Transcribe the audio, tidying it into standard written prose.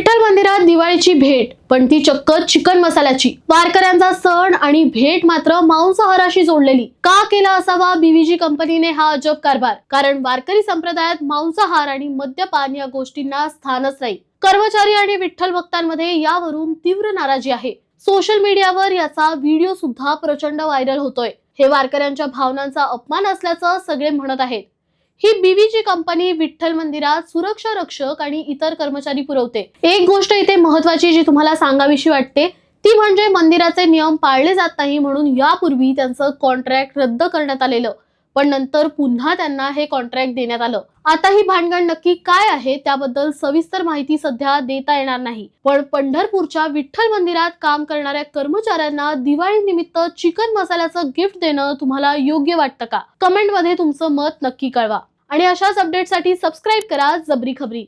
विठ्ठल मंदिरात दिवाळीची भेट, पण ती चक्क चिकन मसाल्याची। वारकऱ्यांचा सण आणि भेट मात्र मांसाहाराशी जोडलेली। का केला असावा बीव्हीजी कंपनीने हा अजब कारभार? कारण वारकरी संप्रदायात मांसाहार आणि मद्यपान या गोष्टींना स्थानच नाही। कर्मचारी आणि विठ्ठल भक्तांमध्ये यावरून तीव्र नाराजी आहे। सोशल मीडियावर याचा व्हिडिओ सुद्धा प्रचंड व्हायरल होतोय। हे वारकऱ्यांच्या भावनांचा अपमान असल्याचं सगळे म्हणत आहेत। ही बीव्हीजी कंपनी विठ्ठल मंदिरात सुरक्षा रक्षक आणि इतर कर्मचारी पुरवते। एक गोष्ट इथे महत्त्वाची जी तुम्हाला सांगावीशी वाटते ती म्हणजे मंदिराचे नियम पाळले जात नाही म्हणून यापूर्वी त्यांचं कॉन्ट्रॅक्ट रद्द करण्यात आलेलं, पण नंतर पुन्हा त्यांना हे कॉन्ट्रॅक्ट देण्यात आलं। आता ही भानगड नक्की काय आहे त्याबद्दल सविस्तर माहिती सध्या देता येणार नाही, पण पंढरपूरच्या विठ्ठल मंदिरात काम करणाऱ्या कर्मचाऱ्यांना दिवाळी निमित्त चिकन मसाल्याचं गिफ्ट देणं तुम्हाला योग्य वाटतं का? कमेंट मध्ये तुमचं मत नक्की कळवा आणि अशाच अपडेटसाठी सबस्क्राइब करा जबरी खबरी।